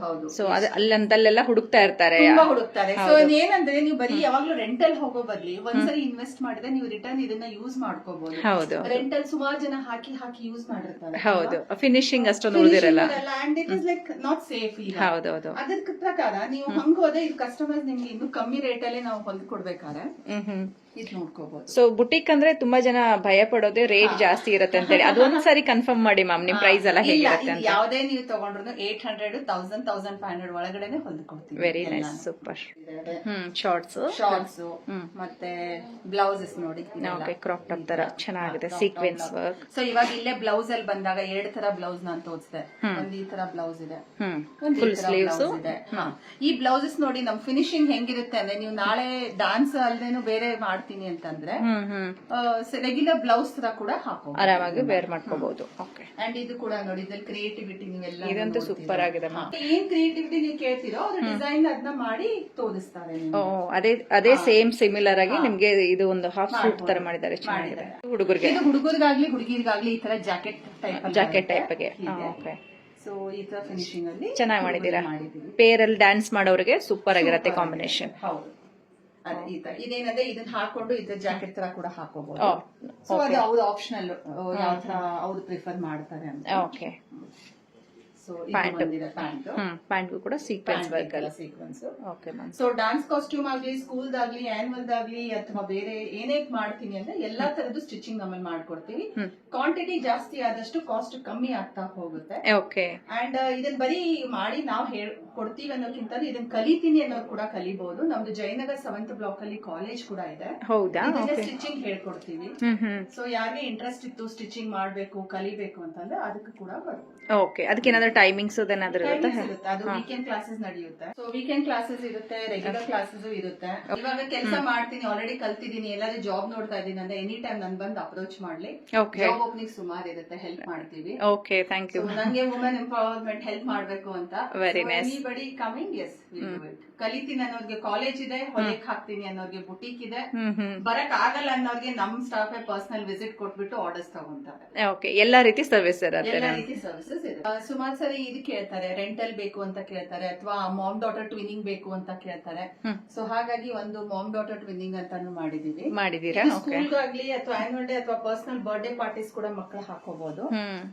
ಹೌದು. ಸೊ ಅಲ್ಲಂತಲ್ಲೆಲ್ಲ ಹುಡುಕ್ತಾ ಇರ್ತಾರೆ, ಹುಡುಕ್ತಾರೆ. ಸೊ ಏನಂದ್ರೆ ನೀವು ಬರೀ ಯಾವಾಗ್ಲೂ ರೆಂಟಲ್ ಹೋಗೋ ಬದ್ಲಿ ಒಂದ್ಸರಿ ಇನ್ವೆಸ್ಟ್ ಮಾಡಿದ್ರೆ ನೀವು ರಿಟರ್ನ್ ಇದನ್ನ ಯೂಸ್ ಮಾಡ್ಕೋಬಹುದು. ಹೌದು, ರೆಂಟಲ್ ಸುಮಾರು ಜನ ಹಾಕಿ ಯೂಸ್ ಮಾಡಿರ್ತಾರೆ. ಹೌದು, ಫಿನಿಶಿಂಗ್ ಅಷ್ಟೊಂದು ಉಳಿದಿರಲ್ಲ, and it is like not safe. ಹೌದೌದು, ಅದಕ್ಕೆ ಪ್ರಕಾರ ನೀವು ಹಂಗ ಹೋದ್ರೆ ಇದು ಕಸ್ಟಮರ್ಸ್ ನಿಮ್ಗೆ ಇನ್ನು ಕಮ್ಮಿ ರೇಟ್ ಅಲ್ಲಿ ನಾವು ಹೊಲ್ದು ಕೊಡ್ಬೇಕಾದ್ರೆ ಇದು ನೋಡ್ಕೋಬಹುದು. ಸೊ ಬುಟಿಕ್ ಅಂದ್ರೆ ತುಂಬಾ ಜನ ಭಯ ಪಡೋದೇ ರೇಟ್ ಜಾಸ್ತಿ ಇರುತ್ತೆ ಅಂತೇಳಿ, ಅದೊಂದ್ಸರಿ ಕನ್ಫರ್ಮ್ ಮಾಡಿ ಮ್ಯಾಮ್, ನಿಮ್ ಪ್ರೈಸ್ ಎಲ್ಲ ಹೇಗಿರುತ್ತೆ ಅಂತ. ಯಾವುದೇ ನೀವು ತಗೊಂಡ್ರು 800, 1000, 1500 ಒಳಗಡೆನೆ ಹೊಲ್ದು ಕೊಡ್ತೀವಿ. Very nice, super. ಶಾರ್ಟ್ಸ್ ಮತ್ತೆ ಬ್ಲೌಸಸ್ ನೋಡಿ, ಕ್ರಾಪ್ ಟಾಪ್ ತರ ಚೆನ್ನಾಗಿದೆ, ಸೀಕ್ವೆನ್ಸ್ ವರ್ಕ್. ಸೊ ಇವಾಗ ಇಲ್ಲೇ ಬ್ಲೌಸ್ ಅಲ್ಲಿ ಬಂದಾಗ 2 ತರ ಬ್ಲೌಸ್ ನಾನು ತೋರಿಸಿದೆ. ಒಂದ್ ಈ ತರ ಬ್ಲೌಸ್ ಇದೆ, ಫುಲ್ ಸ್ಲೀವ್ಸ್ ಇದೆ. ಈ ಬ್ಲೌಸಸ್ ನೋಡಿ ನಮ್ ಫಿನಿಶಿಂಗ್ ಹೆಂಗಿರುತ್ತೆ ಅಂದ್ರೆ, ನೀವು ನಾಳೆ ಡಾನ್ಸ್ ಅಲ್ದೇನು ಬೇರೆ ಮಾಡ್ತೀನಿ ಅಂತಂದ್ರೆ ರೆಗ್ಯುಲರ್ ಬ್ಲೌಸ್ ತರ ಕೂಡ ಹಾಕೋ, ಆರಾಮಾಗಿ ವೇರ್ ಮಾಡ್ಕೋಬಹುದು. ಓಕೆ, ಅಂಡ್ ಇದು ಕೂಡ ನೋಡಿ, ಇದ್ರಲ್ಲಿ ಕ್ರಿಯೇಟಿವಿಟಿ ನೀವೆಲ್ಲ ಇದಂತೂ ಸೂಪರ್ ಆಗಿದೆ. ಏನ್ ಕ್ರಿಯೇಟಿವಿಟಿ ನೀವು ಕೇಳ್ತೀರೋ ಅವ್ರ ಡಿಸೈನ್ ಅದನ್ನ ಮಾಡಿ ತೋರಿಸ್ತಾರೆ. ಅದೇ ಸೇಮ್ ಸಿಮಿಲರ್ ಆಗಿ ನಿಮ್ಗೆ ಇದು ಒಂದು ಹಾಫ್ ಸೂಟ್ ತರ ಮಾಡಿದ್ದಾರೆ, ಚೆನ್ನಾಗಿದೆ. ಹುಡುಗರಿಗಾಗ್ಲಿ ಹುಡುಗಿರಿಗಾಗ್ಲಿ ಈ ತರ ಜಾಕೆಟ್ ಟೈಪ್ ಗೆ. ಓಕೆ, ಸೊ ಈ ತರ ಫಿನಿಶಿಂಗ್ ಅಲ್ಲಿ ಚೆನ್ನಾಗಿ ಮಾಡಿದೀರಾ. ಪೇರ್ ಅಲ್ಲಿ ಡ್ಯಾನ್ಸ್ ಮಾಡೋರಿಗೆ ಸೂಪರ್ ಆಗಿರತ್ತೆ ಕಾಂಬಿನೇಷನ್. ಹೌದು, ಇದೇನಂದ್ರೆ ಇದನ್ನ ಹಾಕೊಂಡು ಇದ್ರ ಜಾಕೆಟ್ ತರ ಕೂಡ ಹಾಕೋಬಹುದು. ಸೊ ಅದು ಅವ್ರ ಆಪ್ಷನಲ್, ಯಾವ ತರ ಅವ್ರು ಪ್ರಿಫರ್ ಮಾಡ್ತಾರೆ ಅಂತ. Okay, so Pant. ಬಂದಿದೆ ಪ್ಯಾಂಟ್ ಪ್ಯಾಂಟ್ಗೂ ಕೂಡ ಸೀಕ್ವೆನ್ಸ್ ವರ್ಕ್ ಅಲ್ಲಿ sequence. Okay ma'am. So dance costume ಆಗ್ಲಿ, ಸ್ಕೂಲ್ದಾಗ್ಲಿ, ಆನ್ಯುವಲ್ದಾಗ್ಲಿ ಅಥವಾ ಬೇರೆ ಏನೇ ಮಾಡ್ತೀನಿ ಅಂದ್ರೆ ಎಲ್ಲಾ ತರದ್ದು ಸ್ಟಿಚಿಂಗ್ ನಮ್ಮಲ್ಲಿ ಮಾಡ್ಕೊಡ್ತೀವಿ. ಕ್ವಾಂಟಿಟಿ ಜಾಸ್ತಿ ಆದಷ್ಟು ಕಾಸ್ಟ್ ಕಮ್ಮಿ ಆಗ್ತಾ ಹೋಗುತ್ತೆ. ಓಕೆ. ಅಂಡ್ ಇದನ್ನ ಬರೀ ಮಾಡಿ ನಾವು ಕೊಡ್ತೀವಿ ಅನ್ನೋಕ್ಕಿಂತ ಇದನ್ನ ಕಲಿತೀನಿ ಅನ್ನೋರು ಕೂಡ ಕಲಿಬಹುದು. ನಮ್ದು ಜಯನಗರ್ 7th ಬ್ಲಾಕ್ ಅಲ್ಲಿ ಕಾಲೇಜ್ ಕೂಡ ಇದೆ. ಹೌದಾ? ಸ್ಟಿಚಿಂಗ್ ಹೇಳ್ಕೊಡ್ತೀವಿ. ಸೊ ಯಾರಿಗೆ ಇಂಟ್ರೆಸ್ಟ್ ಇತ್ತು ಸ್ಟಿಚಿಂಗ್ ಮಾಡ್ಬೇಕು ಕಲಿಬೇಕು ಅಂತಂದ್ರೆ ಅದಕ್ಕೆ ಕೂಡ ಬರ್ಬೋದು. ಓಕೆ. ಅದಕ್ಕೆ ಏನಾದ್ರು ಟೈಮಿಂಗ್ಸ್ ಅದೇನಾದ್ರು ಇರುತ್ತೆ? ಅದು ವೀಕೆಂಡ್ ಕ್ಲಾಸಸ್ ನಡೆಯುತ್ತೆ. ಸೊ ವೀಕೆಂಡ್ ಕ್ಲಾಸಸ್ ಇರುತ್ತೆ, ರೆಗ್ಯುಲರ್ ಕ್ಲಾಸಸ್ ಇರುತ್ತೆ. ಇವಾಗ ಕೆಲಸ ಮಾಡ್ತೀನಿ, ಆಲ್ರೆಡಿ ಕಲ್ತಿದ್ದೀನಿ, ಎಲ್ಲಾದ್ರೂ ಜಾಬ್ ನೋಡ್ತಾ ಇದ್ದೀನಿ ಅಂದ್ರೆ ಎನಿ ಟೈಮ್ ನನ್ ಬಂದು ಅಪ್ರೋಚ್ ಮಾಡ್ಲಿ. ಜಾಬ್ ಓಪನಿಂಗ್ ಸುಮಾರು ಇರುತ್ತೆ, ಹೆಲ್ಪ್ ಮಾಡ್ತೀವಿ. Okay, thank you. ನಂಗೆ ವುಮೆನ್ ಎಂಪವರ್ಮೆಂಟ್ ಹೆಲ್ಪ್ ಮಾಡ್ಬೇಕು ಅಂತ. Very nice. Anybody coming, yes ಕಲಿತೀನಿ ಅನ್ನೋರ್ಗೆ ಕಾಲೇಜ್ ಇದೆ, ಹೊಲಿಕ್ ಹಾಕ್ತೀನಿ ಅನ್ನೋರ್ಗೆ ಬುಟೀಕ್ ಇದೆ, ಬರಕ್ ಆಗಲ್ಲ ಅನ್ನೋರ್ಗೆ ನಮ್ ಸ್ಟಾಫ್ ಪರ್ಸನಲ್ ವಿಸಿಟ್ ಕೊಟ್ಬಿಟ್ಟು ಆರ್ಡರ್ಸ್ ತಗೊಂತಾರೆ. ಓಕೆ, ಎಲ್ಲಾ ರೀತಿ ಸರ್ವಿಸ್ ಇರುತ್ತೆ. ಎಲ್ಲಾ ರೀತಿ ಸರ್ವಿಸಸ್ ಇದೆ. ಸುಮಾರು ಸರಿ ಇದು ಕೇಳ್ತಾರೆ, ರೆಂಟಲ್ ಬೇಕು ಅಂತ ಕೇಳ್ತಾರೆ, ಅಥವಾ ಮಾಮ್ ಡಾಟರ್ ಟ್ವಿನ್ನಿಂಗ್ ಬೇಕು ಅಂತ ಕೇಳ್ತಾರೆ. ಸೊ ಹಾಗಾಗಿ ಒಂದು ಮಾಮ್ ಡಾಟರ್ ಟ್ವಿನ್ನಿಂಗ್ ಅಂತಾನು ಮಾಡಿದೀರಾ? ಸ್ಕೂಲ್ಗಾಗ್ಲಿ ಅಥವಾ ಆನ್ಯುವಲ್ ಡೇ ಅಥವಾ ಪರ್ಸನಲ್ ಬರ್ಡೇ ಪಾರ್ಟೀಸ್ ಕೂಡ ಮಕ್ಕಳು ಹಾಕೋಬಹುದು.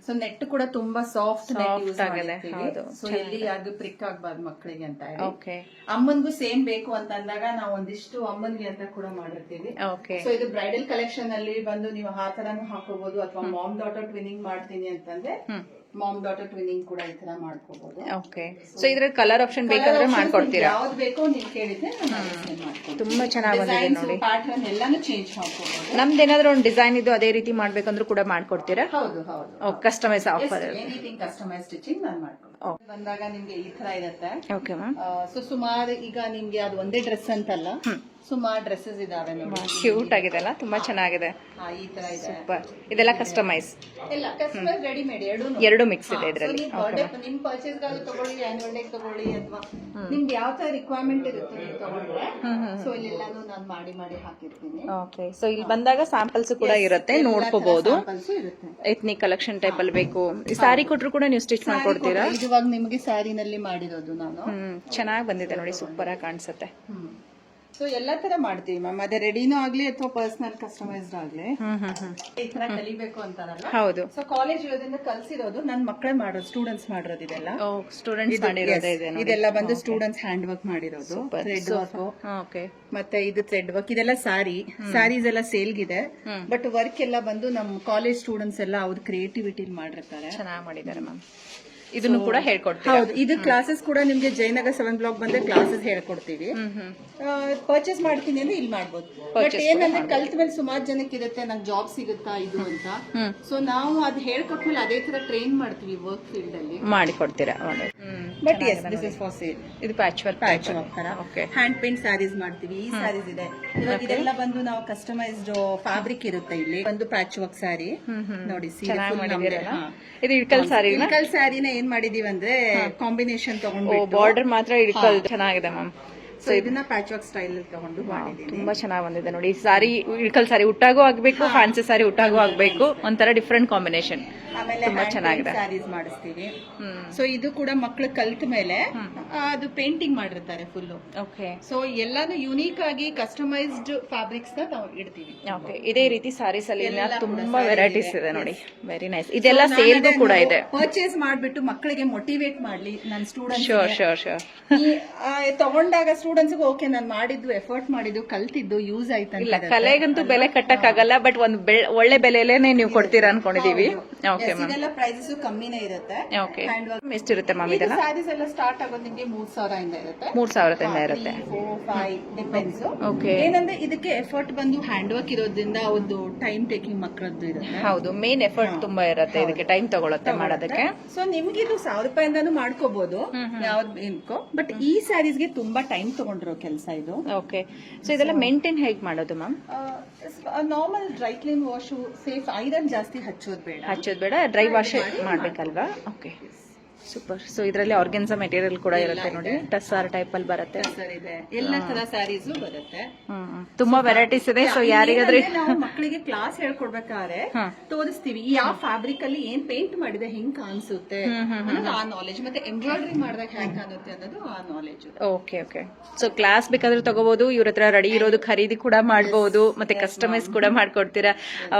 ಸೊ ನೆಟ್ ಕೂಡ ತುಂಬಾ ಸಾಫ್ಟ್ ಯೂಸ್ ಮಾಡಿರ್ತೀವಿ. ಸೊ ಎಲ್ಲಿ ಯಾರಿಗೂ ಪ್ರಿಕ್ ಆಗ್ಬಾರ್ದು ಮಕ್ಕಳಿಗೆ ಅಂತ ಹೇಳಿ. ಅಮ್ಮನ್ಗೂ ಸೇಮ್ ಬೇಕು ಅಂತ ಅಂದಾಗ ನಾವು ಒಂದಿಷ್ಟು ಅಮ್ಮನ್ಗೆ ಅಂತ ಕೂಡ ಮಾಡಿರ್ತೀವಿ. ಸೊ ಇದು ಬ್ರೈಡಲ್ ಕಲೆಕ್ಷನ್ ಅಲ್ಲಿ ಬಂದು ನೀವು ಆ ತರಾನು ಹಾಕೋಬಹುದು, ಅಥವಾ ಮಾಮ್ ಡಾಟರ್ ಟ್ವಿನ್ನಿಂಗ್ ಮಾಡ್ತೀನಿ ಅಂತಂದ್ರೆ ಮಾಮ್ ಡಾಟರ್ ಟ್ವಿನ್ನಿಂಗ್ ಕೂಡ ಈ ತರ ಮಾಡ್ಕೋಬಹುದು. ಓಕೆ. ಸೊ ಇದ್ರ ಕಲರ್ ಆಪ್ಷನ್ ಬೇಕಾದ್ರೆ ಮಾಡ್ಕೊಡ್ತೀರಾ? ಯಾವ್ದು ಬೇಕೋ ನೀವು ಕೇಳಿದ್ರೆ ತುಂಬಾ ಚೆನ್ನಾಗಿ ಬಂದಿದೆ ನೋಡಿ. ಪ್ಯಾಟರ್ನ್ ಎಲ್ಲಾನು ಚೇಂಜ್ ಮಾಡ್ಕೋಬಹುದು. ನಮ್ದು ಏನಾದ್ರು ಒಂದು ಡಿಸೈನ್ ಇದು ಅದೇ ರೀತಿ ಮಾಡ್ಬೇಕಂದ್ರೂ ಕೂಡ ಮಾಡ್ಕೊಡ್ತೀರಾ? ಹೌದು. Customise offer anything customise stitching ನಾನು ಮಾಡ್ಕೊಡ್ತೀನಿ. ಬಂದಾಗ ನಿಮ್ಗೆ ಈ ತರ ಇರುತ್ತೆ. Okay ma'am. ಸೊ ಸುಮಾರು ಈಗ ನಿಮ್ಗೆ ಅದು ಒಂದೇ ಡ್ರೆಸ್ ಅಂತಲ್ಲ, ಸುಮಾರು ಡ್ರೆಸ್ಸಸ್ ಇದಾವೆ ನೋಡಿ. ಕ್ಯೂಟ್ ಆಗಿದೆ ಅಲ್ಲ, ತುಂಬಾ ಚೆನ್ನಾಗಿದೆ. ಈ ತರ ಇದೆ. ಸೂಪರ್. ಇದೆಲ್ಲ ಕಸ್ಟಮೈಸ್? ಇಲ್ಲ, ಕಸ್ಟಮೈಸ್ ರೆಡಿಮೇಡ್ ಎರಡು ಮಿಕ್ಸ್ ಇದೆ ಇದರಲ್ಲಿ. ನಿಮ್ ಪರ್ಚೇಸ್ ಗಾದ್ರು ತಗೊಳ್ಳಿ, ಆನ್ಯುವಲ್ ಡೇ ತಗೊಳ್ಳಿ, ಅಥವಾ ನಿಮ್ಗೆ ಯಾವ ತರ ರಿಕ್ವೈರ್ಮೆಂಟ್ ಇರುತ್ತೆ ನೀವು ತಗೊಂಡ್ರೆ. ಸೊ ಇಲ್ಲೆಲ್ಲಾನು ನಾನು ಮಾಡಿ ಹಾಕಿರ್ತೀನಿ. ಓಕೆ. ಸೊ ಇಲ್ಲಿ ಬಂದಾಗ ಸ್ಯಾಂಪಲ್ಸ್ ಕೂಡ ಇರುತ್ತೆ, ನೋಡ್ಕೋಬಹುದು. ಇರುತ್ತೆ. ಎಥ್ನಿಕ್ ಕಲೆಕ್ಷನ್ ಟೈಪ್ ಅಲ್ಲಿ ಬೇಕು, ಸ್ಯಾರಿ ಕೊಟ್ರು ಕೂಡ ನೀವು ಸ್ಟಿಚ್ ಮಾಡ್ಕೊಡ್ತೀರಾ? ಇವಾಗ ನಿಮಗೆ ಸ್ಯಾರಿನಲ್ಲಿ ಮಾಡಿರೋದು ನಾನು. ಚೆನ್ನಾಗಿ ಬಂದಿದೆ ನೋಡಿ, ಸೂಪರ್ ಆಗಿ ಕಾಣಿಸುತ್ತೆ. ಸೊ ಎಲ್ಲಾ ತರ ಮಾಡ್ತೀವಿ ಮ್ಯಾಮ್. ಅದೇ ರೆಡಿನೂ ಆಗ್ಲಿ ಅಥವಾ ಪರ್ಸನಲ್ ಕಸ್ಟಮೈಸ್ಡ್ ಆಗ್ಲಿ ಈ ತರ ಕಲಿಬೇಕು ಅಂತಾರಲ್ಲ. ಹೌದು. ಸೊ ಕಾಲೇಜ್ ಇರೋದ್ರಿಂದ ಕಲ್ಸಿರೋದು ನನ್ನ ಮಕ್ಕಳೇ ಮಾಡೋದು, ಸ್ಟೂಡೆಂಟ್ಸ್ ಮಾಡಿರೋದು ಇದೆಲ್ಲ. ಸ್ಟೂಡೆಂಟ್ಸ್ ಮಾಡಿರೋದೇ ಇದೆ ನೋಡಿ. ಇದೆಲ್ಲ ಬಂದು ಸ್ಟೂಡೆಂಟ್ಸ್ ಹ್ಯಾಂಡ್ ವರ್ಕ್ ಮಾಡಿರೋದು, ಥ್ರೆಡ್ ವರ್ಕ್. ಓಕೆ. ಮತ್ತೆ ಇದು ಥ್ರೆಡ್ ವರ್ಕ್, ಇದೆಲ್ಲ ಸ್ಯಾರೀಸ್ ಎಲ್ಲ ಸೇಲ್ಗಿದೆ. ಬಟ್ ವರ್ಕ್ ಎಲ್ಲ ಬಂದು ನಮ್ಮ ಕಾಲೇಜ್ ಸ್ಟೂಡೆಂಟ್ಸ್ ಎಲ್ಲ ಅವ್ರ ಕ್ರಿಯೇಟಿವಿಟಿ ಮಾಡಿರ್ತಾರೆ. ಚೆನ್ನಾಗಿ ಮಾಡಿದ್ದಾರೆ ಮ್ಯಾಮ್. ಇದನ್ನು ಕೂಡ ಹೇಳ್ಕೊಡ್ತೀವಿ. ಹೌದು, ಇದು ಕ್ಲಾಸಸ್ ಕೂಡ ನಿಮ್ಗೆ ಜಯನಗರ್ 7 ಬ್ಲಾಕ್ ಬಂದ್ರೆ ಕ್ಲಾಸಸ್ ಹೇಳ್ಕೊಡ್ತೀವಿ. ಪರ್ಚೇಸ್ ಮಾಡ್ತೀನಿ ಅಂದ್ರೆ ಇಲ್ಲಿ ಮಾಡ್ಬೋದು. ಬಟ್ ಏನಂದ್ರೆ ಕಲ್ತ ಮೇಲೆ ಸುಮಾರು ಜನಕ್ಕೆ ಇರುತ್ತೆ, ನಂಗೆ ಜಾಬ್ ಸಿಗುತ್ತಾ ಇದು ಅಂತ. ಸೊ ನಾವು ಅದು ಹೇಳ್ಕೊಟ್ಮೇಲೆ ಅದೇ ತರ ಟ್ರೈನ್ ಮಾಡ್ತೀವಿ ವರ್ಕ್ ಫೀಲ್ಡ್ ಅಲ್ಲಿ ಮಾಡಿಕೊಡ್ತೀರಾ. But yes, this is for sale. ಇದು ಪ್ಯಾಚ್ ವರ್ಕ್ ತರ ಹ್ಯಾಂಡ್ ಪೇಂಟ್ ಸ್ಯಾರೀಸ್ ಮಾಡ್ತೀವಿ. ಈ ಸ್ಯಾರೀಸ್ ಇದೆ. ಇವಾಗ ಇದೆಲ್ಲ ಬಂದು ನಾವು ಕಸ್ಟಮೈಸ್ಡ್ ಫ್ಯಾಬ್ರಿಕ್ ಇರುತ್ತೆ. ಇಲ್ಲಿ ಒಂದು ಪ್ಯಾಚ್ ವರ್ಕ್ ಸ್ಯಾರಿ ನೋಡಿ, ಇದು ಇಳ್ಕಲ್ ಸ್ಯಾರಿ. ಇಳ್ಕಲ್ ಸ್ಯಾರಿನ ಏನ್ ಮಾಡಿದೀವಿ ಅಂದ್ರೆ ಕಾಂಬಿನೇಷನ್ ತಗೊಂಡು ಬಾರ್ಡರ್ ಮಾತ್ರ ಇಳ್ಕಲ್ ಚೆನ್ನಾಗಿದೆ ಮ್ಯಾಮ್. ಸೊ ಇದನ್ನ ಪ್ಯಾಚ್ ವರ್ಕ್ ಸ್ಟೈಲ್ ತಗೊಂಡು ಮಾಡಿದೀವಿ. ತುಂಬಾ ಚೆನ್ನಾಗಿ ಬಂದಿದೆ ನೋಡಿ. ಸಾರಿ ಇಳ್ಕಲ್ ಸಾರಿ ಉಟ್ಟಾಗೂ ಆಗ್ಬೇಕು, ಫ್ಯಾನ್ಸಿ ಸಾರಿ ಉಟ್ಟಾಗೂ ಆಗ್ಬೇಕು, ಒಂಥರ ಡಿಫ್ರೆಂಟ್ ಕಾಂಬಿನೇಷನ್. ತುಂಬಾ ಚೆನ್ನಾಗಿದೆ. ಸ್ಯಾರೀಸ್ ಮಾಡಿಸ್ತೀವಿ. ಸೊ ಇದು ಕೂಡ ಮಕ್ಕಳು ಕಲ್ತ ಮೇಲೆ ಅದು ಪೇಂಟಿಂಗ್ ಮಾಡಿರ್ತಾರೆ ಫುಲ್. ಓಕೆ. ಸೊ ಎಲ್ಲಾನು ಯೂನಿಕ್ ಆಗಿ ಕಸ್ಟಮೈಸ್ಡ್ ಫ್ಯಾಬ್ರಿಕ್ಸ್ ನ ನಾವು ಇಡ್ತೀವಿ. ಓಕೆ. ಇದೇ ರೀತಿ ಸಾರೀಸ್ ಅಲ್ಲಿ ತುಂಬಾ ವೆರೈಟೀಸ್ ಇದೆ ನೋಡಿ. Very nice. ಇದೆಲ್ಲ ಸೇಲ್ಗೂ ಕೂಡ ಇದೆ. ಪರ್ಚೇಸ್ ಮಾಡ್ಬಿಟ್ಟು ಮಕ್ಕಳಿಗೆ ಮೋಟಿವೇಟ್ ಮಾಡ್ಲಿ ನನ್ನ ಸ್ಟೂಡೆಂಟ್ಸ್. ಶೋರ್. ತಗೊಂಡಾಗ ಸ್ಟೂಡೆಂಟ್ಸ್ ಓಕೆ, ನಾನು ಮಾಡಿದ್ದು ಎಫರ್ಟ್ ಮಾಡಿದ್ದು ಕಲ್ತಿದ್ದು ಯೂಸ್ ಆಯ್ತು. ಇಲ್ಲ, ಕಲೆಗಂತೂ ಬೆಲೆ ಕಟ್ಟಕ್ ಆಗಲ್ಲ, ಬಟ್ ಒಂದು ಒಳ್ಳೆ ಬೆಲೆಯಲ್ಲೇ ನೀವು ಕೊಡ್ತೀರಾ ಅನ್ಕೊಂಡಿದೀವಿ. Okay ma'am. ಇದೆಲ್ಲ ಪ್ರೈಸಸ್ ಕಮ್ಮಿನೇ ಇರುತ್ತೆ. ಓಕೆ. ಎಷ್ಟಿರುತ್ತೆ ಮ್ಯಾಮ್ ಇದೆಲ್ಲ? ಸ್ಯಾರೀಸ್ ಎಲ್ಲ ಸ್ಟಾರ್ಟ್ ಆಗೋದು ನಿಮಗೆ 3,000 ಇಂದ ಇರುತ್ತೆ. 3,000 ಇರುತ್ತೆ. 4, 5 ಡಿಪೆಂಡ್ಸ್. ಓಕೆ. ಏನಂದ್ರೆ ಇದಕ್ಕೆ ಎಫರ್ಟ್ ಬಂದು ಹ್ಯಾಂಡ್ ವರ್ಕ್ ಇರೋದ್ರಿಂದ ಒಂದು ಟೈಮ್ ಟೇಕಿಂಗ್ ಮಕ್ಕಳದ್ದು ಇರುತ್ತೆ. ಹೌದು, ಮೇನ್ ಎಫರ್ಟ್ ತುಂಬಾ ಇರುತ್ತೆ, ಇದಕ್ಕೆ ಟೈಮ್ ತಗೊಳುತ್ತೆ ಮಾಡೋದಕ್ಕೆ. ಸೊ ನಿಮ್ಗೆ ಇದು 1,000 ರೂಪಾಯಿಂದಾನು ಮಾಡ್ಕೋಬಹುದು ಯಾವ್ದು ಬೇಕೋ. ಬಟ್ ಈ ಸ್ಯಾರೀಸ್ಗೆ ತುಂಬಾ ಟೈಮ್ ತಗೊಂಡಿರೋ ಕೆಲಸ ಇದು. ಓಕೆ. ಸೊ ಇದೆಲ್ಲ ಮೇಂಟೈನ್ ಹೇಗೆ ಮಾಡೋದು ma'am? Normal dry clean wash, safe. Iron ಜಾಸ್ತಿ ಹಚ್ಚೋದು ಬೇಡ, ಡ್ರೈ ವಾಶ್ ಮಾಡ್ಬೇಕಲ್ವಾ? Okay, super. ಸೊ ಇದರಲ್ಲಿ ಆರ್ಗೆನ್ಸಾ ಮೆಟೀರಿಯಲ್ ಕೂಡ ಇರುತ್ತೆ ನೋಡಿ, ಟಸ್ಸಾರ್ ಟೈಪ್ ಅಲ್ಲಿ ಬರುತ್ತೆ. ಎಲ್ಲ ತರ ಸ್ಯಾರೀಸ್ ಬರುತ್ತೆ. ತುಂಬಾ ವೆರೈಟೀಸ್ ಇದೆ. ಸೊ ಯಾರಿಗಾದ್ರೆ ನಾವು ಮಕ್ಕಳಿಗೆ ಕ್ಲಾಸ್ ಹೇಳ್ಕೊಡ್ಬೇಕಾದ್ರೆ ತೋರಿಸ್ತೀವಿ ಯಾವ ಫ್ಯಾಬ್ರಿಕ್ ಅಲ್ಲಿ ಏನ್ ಪೇಂಟ್ ಮಾಡಿದೆ, ಹೆಂಗ್ ಕಾಣಿಸುತ್ತೆ ಅನ್ನೋದು ಆ ನಾಲೆಜ್, ಮತ್ತೆ ಎಂಬ್ರಾಯ್ಡರಿ ಮಾಡಿದಾಗ ಹೆಂಗ್ ಕಾಣುತ್ತೆ ಅನ್ನೋದು ಆ ನಾಲೆಜ್. ಓಕೆ. ಸೊ ಕ್ಲಾಸ್ ಬೇಕಾದ್ರೆ ತಗೋಬಹುದು, ಇವ್ರ ಹತ್ರ ರೆಡಿ ಇರೋದು ಖರೀದಿ ಕೂಡ ಮಾಡಬಹುದು, ಮತ್ತೆ ಕಸ್ಟಮೈಸ್ ಕೂಡ ಮಾಡ್ಕೊಡ್ತೀರಾ.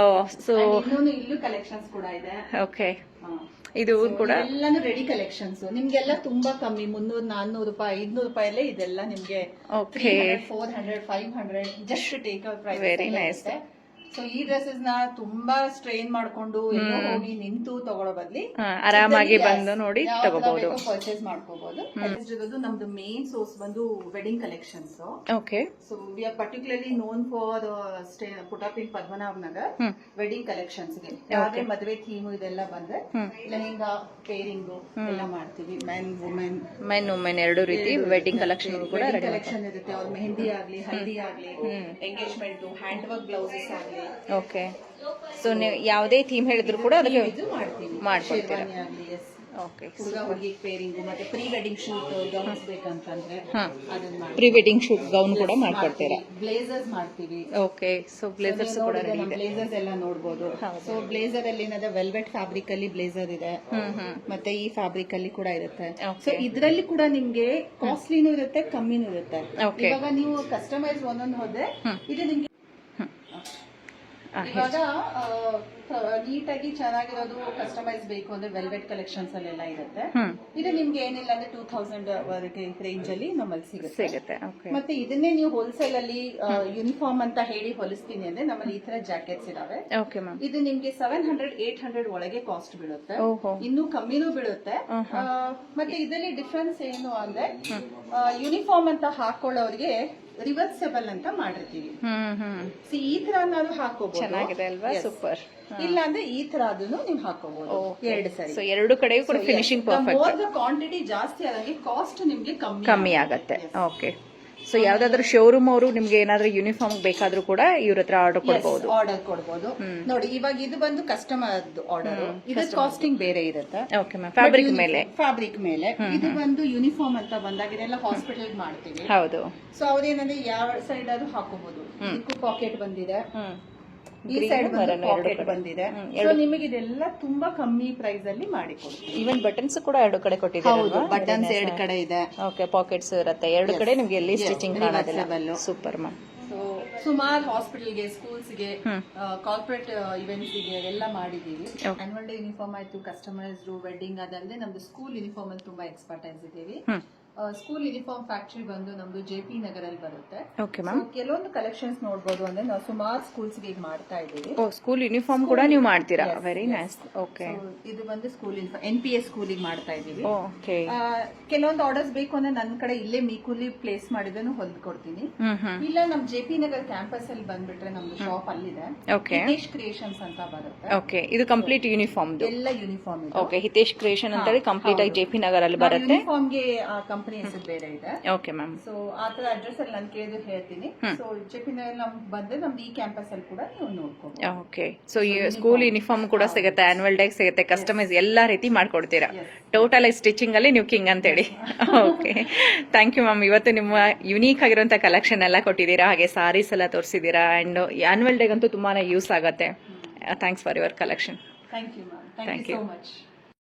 ಸೊ ಇಲ್ಲೂ ಕಲೆಕ್ಷನ್ಸ್ ಕೂಡ ಇದೆ. ಓಕೆ. ಇದು ಕೂಡ ಎಲ್ಲಾನು ರೆಡಿ ಕಲೆಕ್ಷನ್ಸ್ ನಿಮ್ಗೆಲ್ಲ ತುಂಬಾ ಕಮ್ಮಿ 300-400 ರೂಪಾಯಿ 500 ರೂಪಾಯಲ್ಲೇ ಇದೆಲ್ಲ ನಿಮ್ಗೆ okay 400 500 just take out price very nice. So ಈ ಡ್ರೆಸ್ಸಸ್ ನ ತುಂಬಾ ಸ್ಟ್ರೈನ್ ಮಾಡ್ಕೊಂಡು ಎಲ್ಲೋ ಹೋಗಿ ನಿಂತು ತಗೊಳ್ಳೋ ಬದ್ಲಿ ಆರಾಮಾಗಿ ಬಂದು ನೋಡಿ ತಗೋಬಹುದು. ಪರ್ಚೇಸ್ ಮಾಡ್ಕೋಬಹುದು. ಇರೋದು ನಮ್ದು ಮೇನ್ ಸೋರ್ಸ್ ಬಂದು wedding collections. Okay so we are particularly known for put up in Padmanabha Nagar wedding collections ಗೆ ಯಾವ್ದೇ ಮದುವೆ ಥೀಮ್ ಇದೆಲ್ಲ ಬಂದ್ರೆ ಲೆಹೆಂಗಾ ಪೇರಿಂಗ್ ಎಲ್ಲ ಮಾಡ್ತೀವಿ. ಮೆನ್ ವುಮೆನ್ ಎರಡು ರೀತಿ ವೆಡ್ಡಿಂಗ್ ಕಲೆಕ್ಷನ್ ಕೂಡ ರೆಡಿ ಕಲೆಕ್ಷನ್ ಇರುತ್ತೆ. ಅವ್ರ ಮೆಹಂದಿ ಆಗ್ಲಿ ಹಲ್ದಿ ಆಗ್ಲಿ ಎಂಗೇಜ್ಮೆಂಟ್ ಹ್ಯಾಂಡ್ ವರ್ಕ್ ಬ್ಲೌಸಸ್ ಆಗ್ಲಿ. ಓಕೆ ಸೊ ನೀವು ಯಾವುದೇ ಥೀಮ್ ಹೇಳಿದ್ರು ಕೂಡ ಅದಕ್ಕೆ ಮಾಡ್ಕೊಡ್ತೀರಾ? ಓಕೆ ಹುಡುಗ ಹುಡುಗಿ ಪೇರಿಂಗ್ ಮತ್ತೆ ಪ್ರೀ ವೆಡ್ಡಿಂಗ್ ಶೂಟ್ ಗೌನ್ಸ್ ಬೇಕಂತಂದ್ರೆ ಅದನ್ನ ಪ್ರೀ ವೆಡ್ಡಿಂಗ್ ಶೂಟ್ ಗೌನ್ ಕೂಡ ಮಾಡ್ಕೊಡ್ತೀರಾ? ಬ್ಲೇಸರ್ಸ್ ಮಾಡ್ತೀವಿ. ಓಕೆ ಸೊ ಬ್ಲೇಸರ್ಸ್ ಕೂಡ ರೆಡಿ ಇದೆ. ಬ್ಲೇಸರ್ಸ್ ಎಲ್ಲ ನೋಡಬಹುದು. ಸೊ ಬ್ಲೇಸರ್ ಅಲ್ಲಿ ಏನಂದ್ರೆ ವೆಲ್ವೆಟ್ ಫ್ಯಾಬ್ರಿಕ್ ಅಲ್ಲಿ ಬ್ಲೇಸರ್ ಇದೆ, ಮತ್ತೆ ಈ ಫ್ಯಾಬ್ರಿಕ್ ಅಲ್ಲಿ ಕೂಡ ಇರುತ್ತೆ. ಸೊ ಇದ್ರಲ್ಲಿ ಕೂಡ ನಿಮ್ಗೆ ಕಾಸ್ಟ್ಲಿನೂ ಇರುತ್ತೆ ಕಮ್ಮಿನೂ ಇರುತ್ತೆ. ಇವಾಗ ನೀವು ಕಸ್ಟಮೈಸ್ ಒಂದೊಂದು ಹೋದ್ರೆ ಇದು ನಿಮ್ಗೆ ಇವಾಗ ನೀಟಾಗಿ ಚೆನ್ನಾಗಿರೋದು ಕಸ್ಟಮೈಸ್ ಬೇಕು ಅಂದ್ರೆ ವೆಲ್ವೆಟ್ ಕಲೆಕ್ಷನ್ಸ್ ಅಲ್ಲೆಲ್ಲ ಇರುತ್ತೆ. ಇದು ನಿಮ್ಗೆ ಏನಿಲ್ಲ ಅಂದ್ರೆ 2000 ವರೆಗೆ ರೇಂಜ್ ಅಲ್ಲಿ ನಮ್ಮಲ್ಲಿ ಸಿಗುತ್ತೆ. ಮತ್ತೆ ಇದನ್ನೇ ನೀವು ಹೋಲ್ಸೇಲ್ ಅಲ್ಲಿ ಯೂನಿಫಾರ್ಮ್ ಅಂತ ಹೇಳಿ ಹೊಲಿಸ್ತೀನಿ ಅಂದ್ರೆ ನಮ್ಮಲ್ಲಿ ಈ ತರ ಜಾಕೆಟ್ಸ್ ಇದಾವೆ. ಇದು ನಿಮ್ಗೆ 700-800 ಒಳಗೆ ಕಾಸ್ಟ್ ಬೀಳುತ್ತೆ. ಇನ್ನೂ ಕಮ್ಮಿನೂ ಬೀಳುತ್ತೆ. ಮತ್ತೆ ಇದರಲ್ಲಿ ಡಿಫ್ರೆನ್ಸ್ ಏನು ಅಂದ್ರೆ ಯೂನಿಫಾರ್ಮ್ ಅಂತ ಹಾಕೊಳ್ಳೋರಿಗೆ ರಿವರ್ಸಬಲ್ ಅಂತ ಮಾಡಿರ್ತೀವಿ. ಈ ತರ ನಾವು ಹಾಕೋಬಹುದು. ಚೆನ್ನಾಗಿದೆ ಅಲ್ವಾ? ಸೂಪರ್. ಇಲ್ಲ ಅಂದ್ರೆ ಈ ತರ ಅದನ್ನು ನೀವು ಹಾಕೋಬಹುದು. ಎರಡು ಸರಿ. ಸೊ ಎರಡು ಕಡೆಯೂ ಕೂಡ ಫಿನಿಶಿಂಗ್ ಪರ್ಫೆಕ್ಟ್. ಕ್ವಾಂಟಿಟಿ ಜಾಸ್ತಿ ಆದಂಗೆ ಕಾಸ್ಟ್ ನಿಮ್ಗೆ ಕಮ್ಮಿ ಆಗುತ್ತೆ. ಓಕೆ ಸೊ ಯಾವ್ದಾದ್ರು ಶೋರೂಮ್ ಅವರು ನಿಮ್ಗೆ ಏನಾದ್ರೂ ಯೂನಿಫಾರ್ಮ್ ಬೇಕಾದ್ರೂ ಕೂಡ ಇವ್ರ ಹತ್ರ ಆರ್ಡರ್ ಕೊಡಬಹುದು. ನೋಡಿ ಇವಾಗ ಇದು ಬಂದು ಕಸ್ಟಮರ್ ಆರ್ಡರ್, ಇದು ಕಾಸ್ಟಿಂಗ್ ಬೇರೆ ಇರುತ್ತೆ. Okay ma'am. ಫ್ಯಾಬ್ರಿಕ್ ಮೇಲೆ ಇದು ಬಂದು ಯೂನಿಫಾರ್ಮ್ ಅಂತ ಬಂದಾಗ ಇದೆಲ್ಲ ಹಾಸ್ಪಿಟಲ್ ಮಾಡ್ತೀವಿ. ಹೌದು. ಸೊ ಅವ್ರೇನಂದ್ರೆ ಯಾವ ಸೈಡ್ ಆದ್ರೂ ಹಾಕೋಬಹುದು. ಇದಕ್ಕೂ ಪಾಕೆಟ್ ಬಂದಿದೆ, ಈ ಸೈಡ್ ಪಾಕೆಟ್ ಬಂದಿದೆ. ಸೊ ನಿಮಗೆ ಇದೆಲ್ಲ ತುಂಬಾ ಕಮ್ಮಿ ಪ್ರೈಸ್ ಅಲ್ಲಿ ಮಾಡಿಕೊಡ್ತೀವಿ. ಈವನ್ ಬಟನ್ಸ್ ಕೂಡ ಎರಡು ಕಡೆ ಕೊಟ್ಟಿದ್ದಾರೆ. ಬಟನ್ಸ್ ಎರಡು ಕಡೆ ಇದೆ. ಓಕೆ ಪಾಕೆಟ್ಸ್ ಇರುತ್ತೆ ಎರಡು ಕಡೆ. ನಿಮ್ಗೆ ಎಲ್ಲಿ ಸ್ಟಿಚಿಂಗ್ ಕಾಣೋದಿಲ್ಲ. Super ma'am. ಸೊ ಸುಮಾರು ಹಾಸ್ಪಿಟಲ್ಗೆ, ಸ್ಕೂಲ್ಸ್ಗೆ, ಕಾರ್ಪೊರೇಟ್ ಇವೆಂಟ್ಸ್ ಗೆ ಎಲ್ಲ ಮಾಡಿದೀವಿ. ಆನ್ಯುವಲ್ ಡೇ ಯೂನಿಫಾರ್ಮ್ ಆಯ್ತು, ಕಸ್ಟಮೈಸ್ಡ್ ವೆಡ್ಡಿಂಗ್ ಅದಲ್ಲದೆ ನಮ್ದು ಸ್ಕೂಲ್ ಯೂನಿಫಾರ್ಮ್ ಅಲ್ಲಿ ತುಂಬಾ ಎಕ್ಸ್ಪರ್ಟೈಸ್ ಇದ್ದೀವಿ. ಸ್ಕೂಲ್ ಯೂನಿಫಾರ್ಮ್ ಫ್ಯಾಕ್ಟರಿ ಬಂದು ನಮ್ದು JP ನಗರ್ ಅಲ್ಲಿ ಬರುತ್ತೆ. ಕೆಲವೊಂದು ಕಲೆಕ್ಷನ್ಸ್ ನೋಡಬಹುದು ಅಂದ್ರೆ ನಾವು ಸುಮಾರು ಸ್ಕೂಲ್ಸ್ ಗೆ ಮಾಡ್ತಾ ಇದ್ದೀವಿ. ಸ್ಕೂಲ್ ಯೂನಿಫಾರ್ಮ್ ಕೂಡ ನೀವು ಮಾಡ್ತೀರಾ? Very nice. ಓಕೆ ಇದು ಬಂದು ಸ್ಕೂಲ್ ಯೂನಿಫಾರ್ಮ್ NPS ಸ್ಕೂಲಿಗೆ ಮಾಡ್ತಾ ಇದ್ದೀವಿ. ಓಕೆ ಕೆಲವೊಂದು ಆರ್ಡರ್ಸ್ ಬೇಕು ಅಂದ್ರೆ ನನ್ನ ಕಡೆ ಇಲ್ಲೇ ಮೀಕೂಲಿ ಪ್ಲೇಸ್ ಮಾಡಿದನು ಹೊಲ್ಕೊಡ್ತೀನಿ. ಇಲ್ಲ ನಮ್ JP ನಗರ್ ಕ್ಯಾಂಪಸ್ ಅಲ್ಲಿ ಬಂದ್ಬಿಟ್ರೆ ನಮ್ದು ಶಾಪ್ ಅಲ್ಲಿದೆ. ಹಿತೇಶ್ ಕ್ರಿಯೇಷನ್ಸ್ ಅಂತ ಬರುತ್ತೆ. ಓಕೆ ಇದು ಕಂಪ್ಲೀಟ್ ಯೂನಿಫಾರ್ಮ್ ಎಲ್ಲ ಯೂನಿಫಾರ್ಮ್. ಓಕೆ ಹಿತೇಶ್ ಕ್ರಿಯೇಷನ್ ಅಂತ ಹೇಳಿ ಕಂಪ್ಲೀಟ್ ಆಗಿ JP ನಗರ್ ಅಲ್ಲಿ ಬರುತ್ತೆ. ಯೂನಿಫಾರ್ಮ್ ಗೆ ಕಂಪನಿ ಹೆಸರು ಬೇರೆ ಇದೆ. Okay ma'am. ಸೊ ಆ ತರ ಅಡ್ರೆಸ್ ಅಲ್ಲಿ ನಾನು ಕೇಳಿದ್ರೆ ಹೇಳ್ತೀನಿ. ಸೊ JP ನಗರ್ ನಮ್ಗೆ ಬಂದ್ರೆ ನಮ್ದು ಈ ಕ್ಯಾಂಪಸ್ ಅಲ್ಲಿ ಕೂಡ ನೀವು ನೋಡ್ಕೋಬಹುದು. ಓಕೆ ಸೊ ಈ ಸ್ಕೂಲ್ ಯೂನಿಫಾರ್ಮ್ ಕೂಡ ಸಿಗುತ್ತೆ, ಆನ್ಯುವಲ್ ಡೇ ಸಿಗುತ್ತೆ, ಕಸ್ಟಮೈಸ್ ಎಲ್ಲಾ ರೀತಿ ಮಾಡ್ಕೊಡ್ತೀರಾ. ಟೋಟಲ್ ಸ್ಟಿಚಿಂಗ್ ಅಲ್ಲಿ ನೀವು ಕಿಂಗ್ ಅಂತ ಹೇಳಿ. Okay thank you ma'am. ಇವತ್ತು ನಿಮ್ಮ ಯುನೀಕ್ ಆಗಿರುವಂತ ಕಲೆಕ್ಷನ್ ಎಲ್ಲ ಕೊಟ್ಟಿದ್ದೀರಾ, ಹಾಗೆ ಸಾರೀಸ್ ಎಲ್ಲ ತೋರಿಸಿದ್ದೀರಾ. ಅಂಡ್ ಆನ್ಯುವಲ್ ಡೇಗಂತೂ ತುಂಬಾನೇ ಯೂಸ್ ಆಗುತ್ತೆ. Thanks for your collection. Thank you ma'am. Thank you so much.